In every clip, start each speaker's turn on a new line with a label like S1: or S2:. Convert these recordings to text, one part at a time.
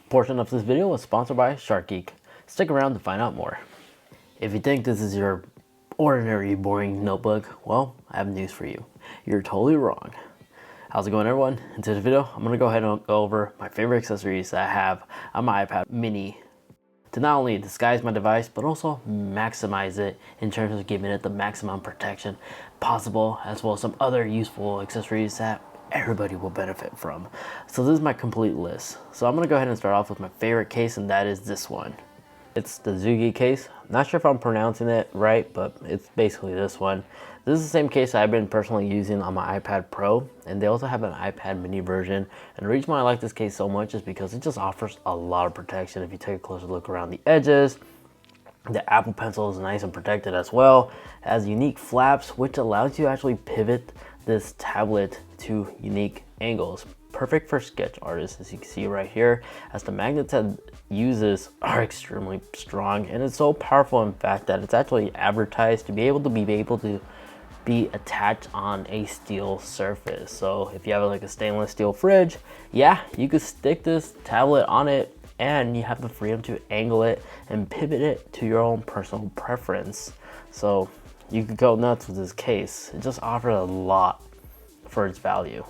S1: portion of this video was sponsored by Shark Geek. Stick around to find out more. If you think this is your ordinary boring notebook, well, I have news for you. You're totally wrong. How's it going, everyone? In today's video, I'm gonna go ahead and go over my favorite accessories that I have on my iPad mini to not only disguise my device, but also maximize it in terms of giving it the maximum protection possible, as well as some other useful accessories that everybody will benefit from. So this is my complete list. So I'm gonna go ahead and start off with my favorite case, and that is this one. It's the Zugi case. Not sure if I'm pronouncing it right, but it's basically this one. This is the same case I've been personally using on my iPad Pro, and they also have an iPad mini version. And the reason why I like this case so much is because it just offers a lot of protection. If you take a closer look around the edges, the Apple Pencil is nice and protected as well. It has unique flaps, which allows you to actually pivot this tablet to unique angles. Perfect for sketch artists, as you can see right here, as the magnets that it uses are extremely strong, and it's so powerful in fact that it's actually advertised to be able to be attached on a steel surface. So if you have like a stainless steel fridge, yeah, you could stick this tablet on it and you have the freedom to angle it and pivot it to your own personal preference. So you could go nuts with this case. It just offers a lot for its value.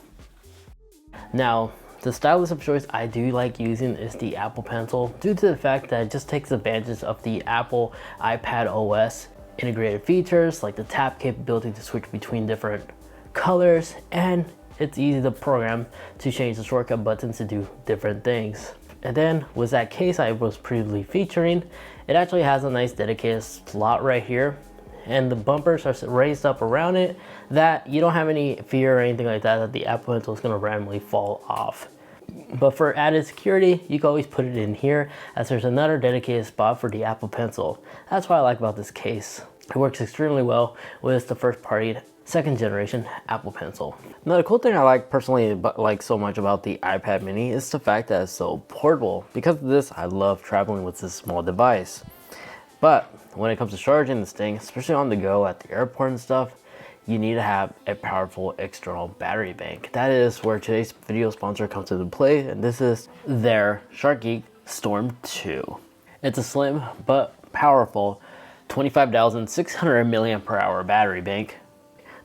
S1: Now, the stylus of choice I do like using is the Apple Pencil, due to the fact that it just takes advantage of the Apple iPad OS integrated features like the tap capability to switch between different colors, and it's easy to program to change the shortcut buttons to do different things. And then with that case I was previously featuring, it actually has a nice dedicated slot right here, and the bumpers are raised up around it that you don't have any fear or anything like that the Apple Pencil is going to randomly fall off. But for added security, you can always put it in here, as there's another dedicated spot for the Apple Pencil. That's what I like about this case. It works extremely well with the first party second generation Apple Pencil. Now, the cool thing I like personally so much about the iPad mini is the fact that it's so portable. Because of this, I love traveling with this small device. But when it comes to charging this thing, especially on the go at the airport and stuff, you need to have a powerful external battery bank. That is where today's video sponsor comes into play, and this is their Shark Geek Storm 2. It's a slim but powerful 25,600 mAh battery bank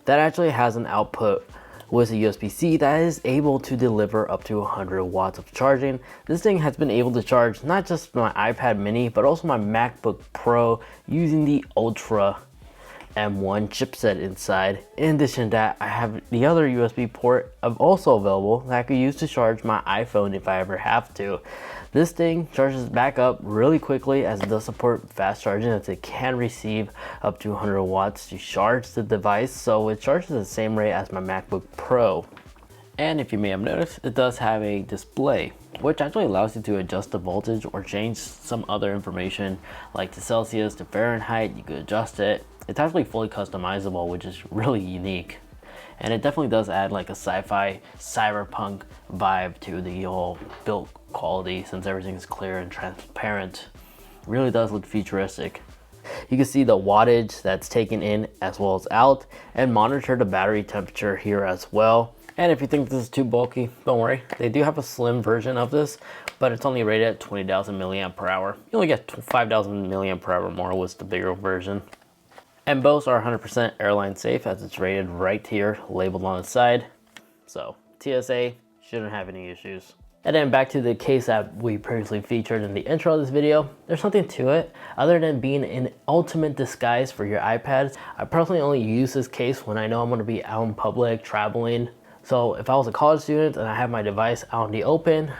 S1: that actually has an output with a USB-C that is able to deliver up to 100 watts of charging. This thing has been able to charge not just my iPad mini, but also my MacBook Pro using the Ultra M1 chipset inside. In addition to that, I have the other USB port also available that I could use to charge my iPhone if I ever have to. This thing charges back up really quickly, as it does support fast charging, as it can receive up to 100 watts to charge the device, so it charges at the same rate as my MacBook Pro. And if you may have noticed, it does have a display, which actually allows you to adjust the voltage or change some other information like the Celsius to Fahrenheit. You could adjust it. It's actually fully customizable, which is really unique. And it definitely does add like a sci-fi cyberpunk vibe to the whole build quality, since everything is clear and transparent. It really does look futuristic. You can see the wattage that's taken in as well as out, and monitor the battery temperature here as well. And if you think this is too bulky, don't worry. They do have a slim version of this, but it's only rated at 20,000 mAh. You only get 5,000 mAh more with the bigger version. And both are 100% airline safe, as it's rated right here, labeled on the side. So TSA shouldn't have any issues. And then back to the case that we previously featured in the intro of this video. There's something to it. Other than being an ultimate disguise for your iPads, I personally only use this case when I know I'm going to be out in public, traveling. So if I was a college student and I have my device out in the open,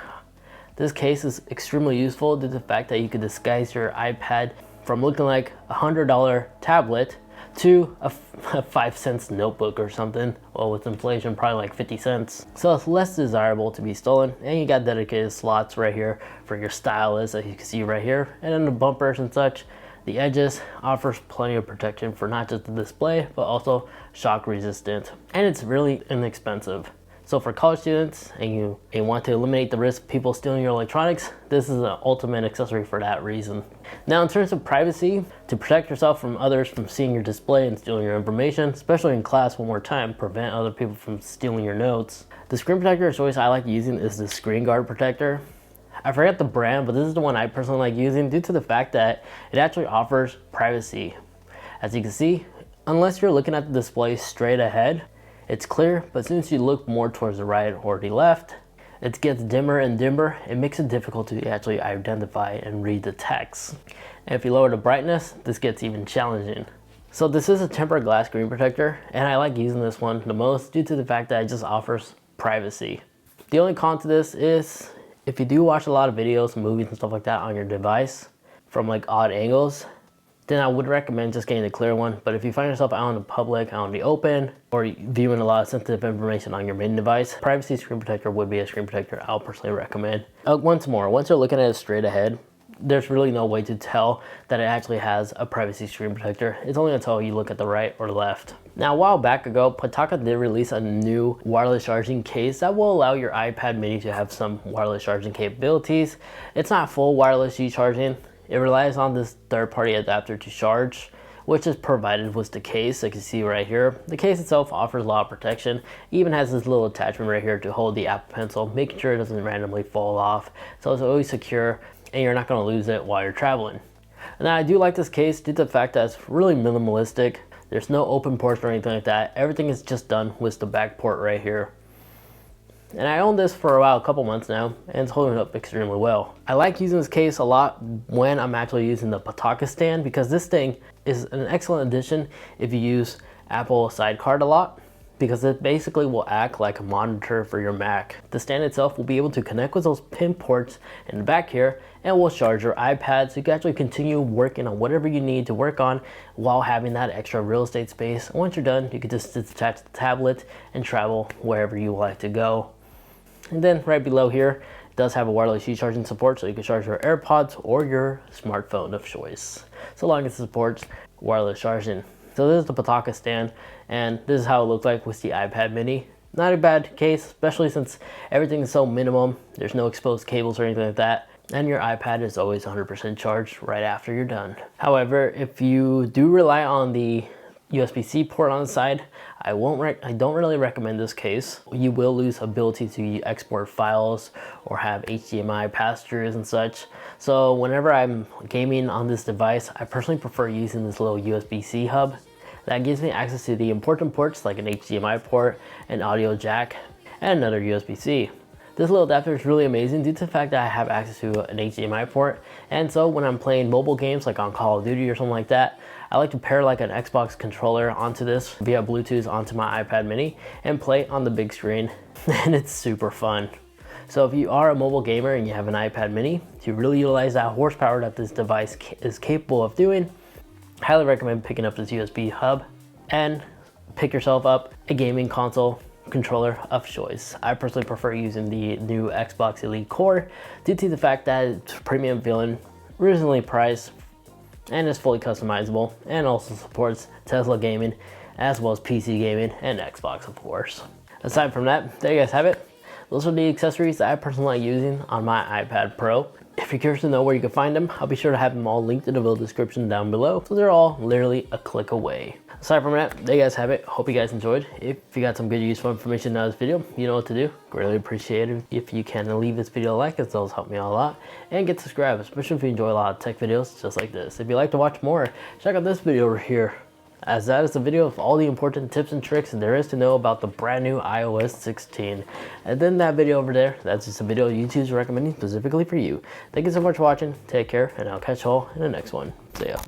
S1: this case is extremely useful due to the fact that you could disguise your iPad from looking like a $100 tablet to a 5-cent notebook or something. Well, with inflation, probably like 50 cents. So it's less desirable to be stolen. And you got dedicated slots right here for your stylus, as you can see right here. And then the bumpers and such, the edges offers plenty of protection for not just the display, but also shock resistant. And it's really inexpensive. So for college students and you want to eliminate the risk of people stealing your electronics, this is an ultimate accessory for that reason. Now, in terms of privacy, to protect yourself from others from seeing your display and stealing your information, especially in class, one more time, prevent other people from stealing your notes, the screen protector of choice I like using is the Screen Guard protector. I forget the brand, but this is the one I personally like using due to the fact that it actually offers privacy. As you can see, unless you're looking at the display straight ahead, it's clear, but since you look more towards the right or the left, it gets dimmer and dimmer. It makes it difficult to actually identify and read the text. And if you lower the brightness, this gets even challenging. So this is a tempered glass screen protector, and I like using this one the most due to the fact that it just offers privacy. The only con to this is if you do watch a lot of videos, movies and stuff like that on your device from like odd angles, then I would recommend just getting the clear one. But if you find yourself out in the public, out in the open, or viewing a lot of sensitive information on your main device, privacy screen protector would be a screen protector I'll personally recommend. Once you're looking at it straight ahead, there's really no way to tell that it actually has a privacy screen protector. It's only until you look at the right or left. Now, a while back ago, Pitaka did release a new wireless charging case that will allow your iPad mini to have some wireless charging capabilities. It's not full wireless charging. It relies on this third-party adapter to charge, which is provided with the case. Like you see right here, the case itself offers a lot of protection. It even has this little attachment right here to hold the Apple Pencil, making sure it doesn't randomly fall off. So it's always secure, and you're not going to lose it while you're traveling. And I do like this case due to the fact that it's really minimalistic. There's no open ports or anything like that. Everything is just done with the back port right here. And I own this for about a couple months now, and it's holding up extremely well. I like using this case a lot when I'm actually using the Pitaka stand, because this thing is an excellent addition if you use Apple Sidecar a lot, because it basically will act like a monitor for your Mac. The stand itself will be able to connect with those pin ports in the back here, and will charge your iPad so you can actually continue working on whatever you need to work on while having that extra real estate space. And once you're done, you can just detach the tablet and travel wherever you like to go. And then right below here, it does have a wireless charging support, so you can charge your AirPods or your smartphone of choice, so long as it supports wireless charging. So this is the Pitaka stand, and this is how it looks like with the iPad mini. Not a bad case, especially since everything is so minimum. There's no exposed cables or anything like that, and your iPad is always 100% charged right after you're done. However, if you do rely on the USB-C port on the side, I don't really recommend this case. You will lose ability to export files or have HDMI pass-throughs and such. So whenever I'm gaming on this device, I personally prefer using this little USB-C hub. That gives me access to the important ports like an HDMI port, an audio jack, and another USB-C. This little adapter is really amazing due to the fact that I have access to an HDMI port, and so when I'm playing mobile games like on Call of Duty or something like that, I like to pair like an Xbox controller onto this via Bluetooth onto my iPad mini and play on the big screen, and it's super fun. So if you are a mobile gamer and you have an iPad mini, to really utilize that horsepower that this device is capable of doing, I highly recommend picking up this USB hub and pick yourself up a gaming console controller of choice. I personally prefer using the new Xbox Elite Core due to the fact that it's premium feeling, reasonably priced, and is fully customizable, and also supports Tesla gaming as well as PC gaming and Xbox, of course. Aside from that, there you guys have it. Those are the accessories that I personally like using on my iPad Pro. If you're curious to know where you can find them, I'll be sure to have them all linked in the video description down below, so they're all literally a click away. Aside from that, there you guys have it. Hope you guys enjoyed. If you got some good useful information out of this video, you know what to do. Greatly appreciate it if you can leave this video a like, as those help me out a lot, and get subscribed, especially if you enjoy a lot of tech videos just like this. If you'd like to watch more, check out this video over here, as that is a video of all the important tips and tricks there is to know about the brand new iOS 16. And then that video over there, that's just a video YouTube's recommending specifically for you. Thank you so much for watching. Take care, and I'll catch you all in the next one. See ya.